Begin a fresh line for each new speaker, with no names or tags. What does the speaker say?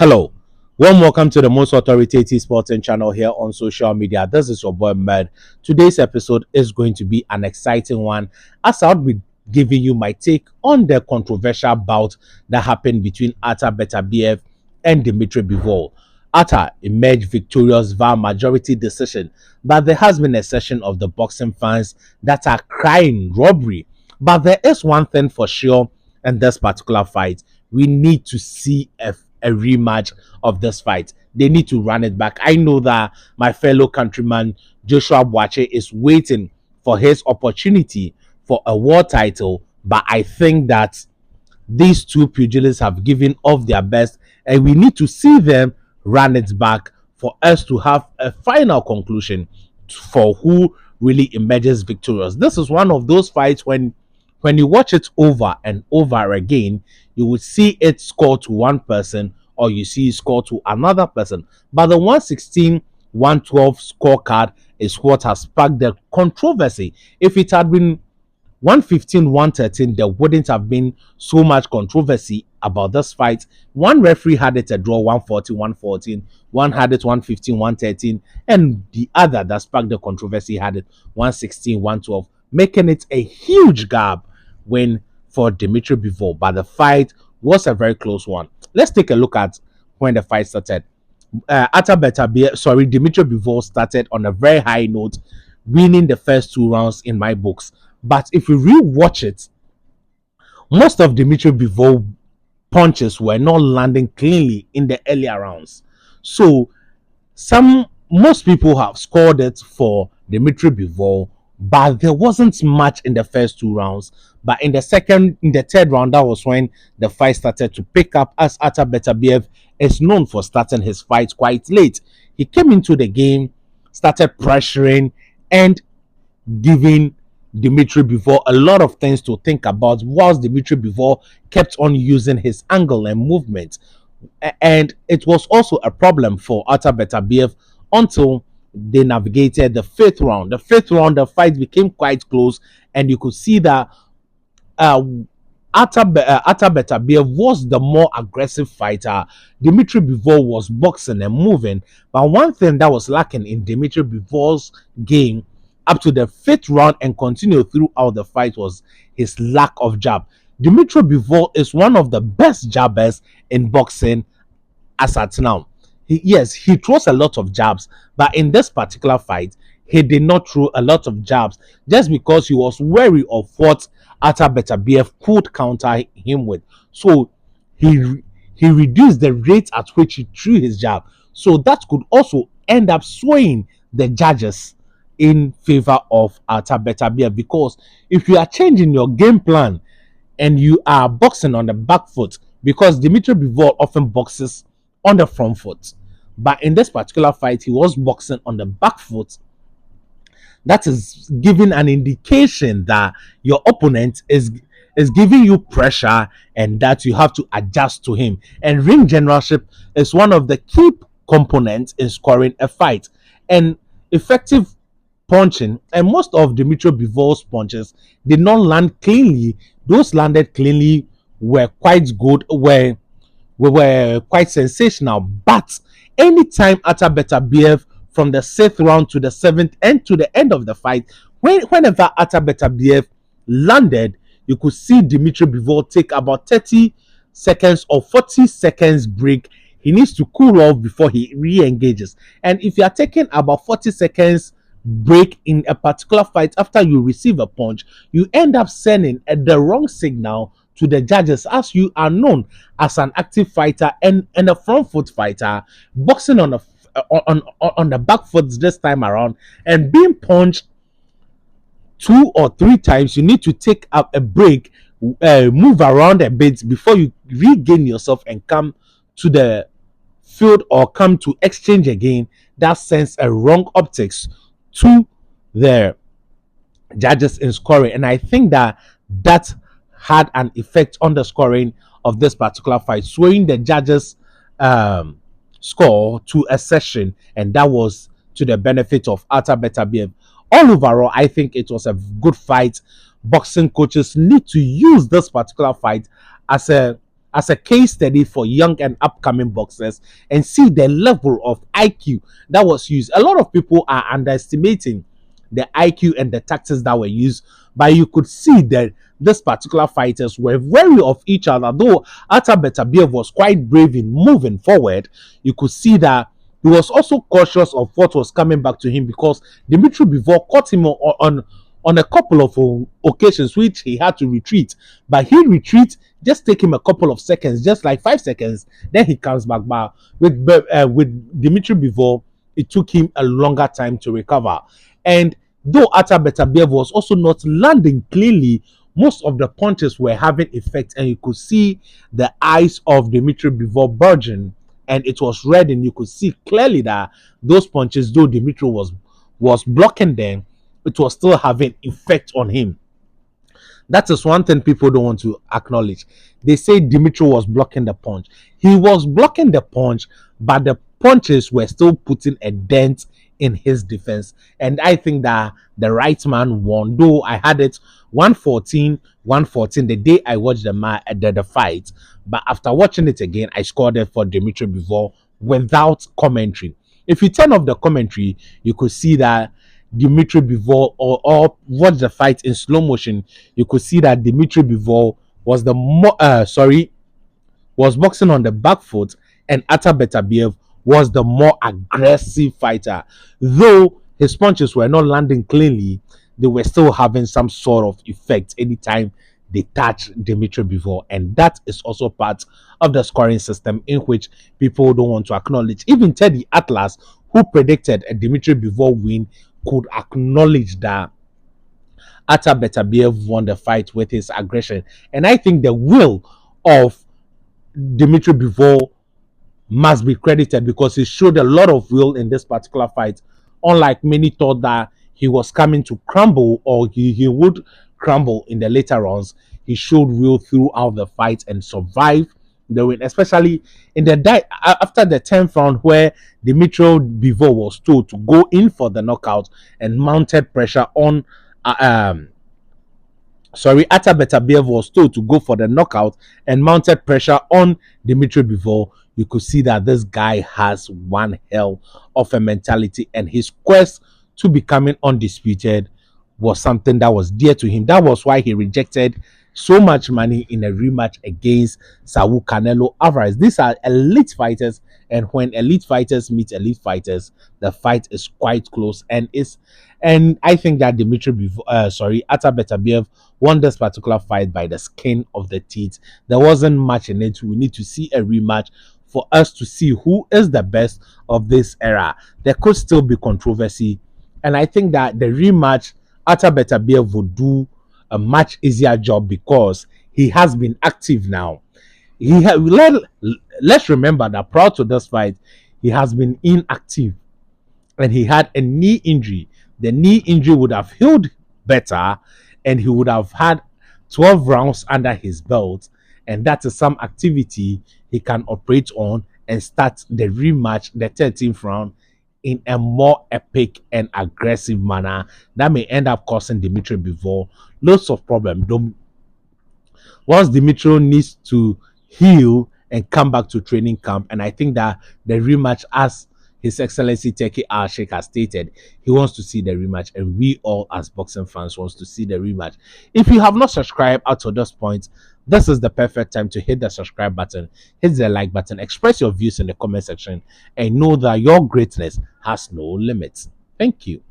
Hello, warm welcome to the most authoritative sporting channel here on social media. This is your boy Med. Today's episode is going to be an exciting one as I'll be giving you my take on the controversial bout that happened between Artur Beterbiev and Dmitry Bivol. Artur emerged victorious via majority decision, but there has been a session of the boxing fans that are crying robbery. But there is one thing for sure in this particular fight. We need to see a rematch of this fight. They need to run it back. I know that my fellow countryman Joshua Boache is waiting for his opportunity for a world title, but I think that these two pugilists have given off their best, and we need to see them run it back for us to have a final conclusion for who really emerges victorious. This is one of those fights when you watch it over and over again, you would see it score to one person or you see it score to another person. But the 116 112 scorecard is what has sparked the controversy. If it had been 115 113, there wouldn't have been so much controversy about this fight. One referee had it a draw 140 114, one had it 115 113, and the other that sparked the controversy had it 116 112, making it a huge gap win for Dmitry Bivol. But the fight was a very close one. Let's take a look at when the fight started. Dmitry Bivol started on a very high note, winning the first two rounds in my books. But if you re-watch it, most of Dmitry Bivol punches were not landing cleanly in the earlier rounds. So most people have scored it for Dmitry Bivol, but there wasn't much in the first two rounds. But in the third round, that was when the fight started to pick up, as Artur Beterbiev is known for starting his fights quite late. He came into the game, started pressuring, and giving Dmitry Bivol a lot of things to think about, whilst Dmitry Bivol kept on using his angle and movement. And it was also a problem for Artur Beterbiev until they navigated the fifth round. The fifth round, the fight became quite close, and you could see that Artur Beterbiev was the more aggressive fighter. Dmitry Bivol was boxing and moving, but one thing that was lacking in Dmitry Bivol's game up to the fifth round and continued throughout the fight was his lack of jab. Dmitry Bivol is one of the best jabbers in boxing as at now. He throws a lot of jabs, but in this particular fight, he did not throw a lot of jabs just because he was wary of what Artur Beterbiev could counter him with. So he reduced the rate at which he threw his jab. So that could also end up swaying the judges in favor of Artur Beterbiev, because if you are changing your game plan and you are boxing on the back foot, because Dmitry Bivol often boxes on the front foot, but in this particular fight he was boxing on the back foot. That is giving an indication that your opponent is giving you pressure and that you have to adjust to him. And ring generalship is one of the key components in scoring a fight. And effective punching, and most of Dmitry Bivol's punches did not land cleanly. Those landed cleanly were quite good, were quite sensational. But anytime Artur Beterbiev, from the sixth round to the seventh and to the end of the fight, whenever Artur Beterbiev landed, you could see Dmitry Bivol take about 30 seconds or 40 seconds break. He needs to cool off before he re-engages. And if you are taking about 40 seconds break in a particular fight after you receive a punch, you end up sending the wrong signal to the judges, as you are known as an active fighter and a front foot fighter, boxing on the back foot this time around and being punched 2 or 3 times. You need to take up a break, move around a bit before you regain yourself and come to the field or come to exchange again. That sends a wrong optics to the judges in scoring, and I think that had an effect on the scoring of this particular fight, swaying the judges score to a session, and that was to the benefit of Artur Beterbiev. All overall, I think it was a good fight. Boxing coaches need to use this particular fight as a as a case study for young and upcoming boxers and see the level of IQ that was used. A lot of people are underestimating the IQ and the tactics that were used, but you could see that these particular fighters were wary of each other. Though Artur Beterbiev was quite brave in moving forward, you could see that he was also cautious of what was coming back to him because Dmitry Bivol caught him on a couple of occasions which he had to retreat. But he retreat just take him a couple of seconds, just like 5 seconds. Then he comes back. But with Dmitry Bivol, it took him a longer time to recover. And though Artur Beterbiev was also not landing cleanly, most of the punches were having effect, and you could see the eyes of Dmitry Bivol burgeoning, and it was red, and you could see clearly that those punches, though Dmitry was blocking them, it was still having effect on him. That is one thing people don't want to acknowledge. They say Dimitri was blocking the punch. He was blocking the punch, but the punches were still putting a dent in his defense. And I think that the right man won. Though I had it 114 the day I watched the fight. But after watching it again, I scored it for Dmitry Bivol without commentary. If you turn off the commentary, you could see that Dmitry Bivol or watch the fight in slow motion, you could see that Dmitry Bivol was was boxing on the back foot, and Artur Beterbiev was the more aggressive fighter. Though his punches were not landing cleanly, they were still having some sort of effect anytime they touch Dmitry Bivol, and that is also part of the scoring system in which people don't want to acknowledge. Even Teddy Atlas, who predicted a Dmitry Bivol win, could acknowledge that Artur Beterbiev won the fight with his aggression. And I think the will of Dmitry Bivol must be credited because he showed a lot of will in this particular fight. Unlike many thought that he was coming to crumble or he would crumble in the later rounds, he showed will throughout the fight and survived the win, especially in the after the 10th round where Dmitry Bivol was told to go in for the knockout and mounted pressure on Artur Beterbiev was told to go for the knockout and mounted pressure on Dmitry Bivol. You could see that this guy has one hell of a mentality, and his quest to becoming undisputed was something that was dear to him. That was why he rejected so much money in a rematch against Saul Canelo Alvarez. These are elite fighters, and when elite fighters meet elite fighters, the fight is quite close. And I think that Artur Beterbiev won this particular fight by the skin of the teeth. There wasn't much in it. We need to see a rematch for us to see who is the best of this era. There could still be controversy, and I think that the rematch, Artur Beterbiev will do a much easier job because he has been active now. Let's remember that prior to this fight, he has been inactive and he had a knee injury. The knee injury would have healed better and he would have had 12 rounds under his belt. And that is some activity he can operate on and start the rematch, the 13th round, in a more epic and aggressive manner that may end up causing Dmitry Bivol lots of problems. Once Dmitry needs to heal and come back to training camp, and I think that the rematch, as His Excellency Teki Al Sheikh has stated, he wants to see the rematch, and we all as boxing fans wants to see the rematch. If you have not subscribed up to this point, this is the perfect time to hit the subscribe button, hit the like button, express your views in the comment section, and know that your greatness has no limits. Thank you.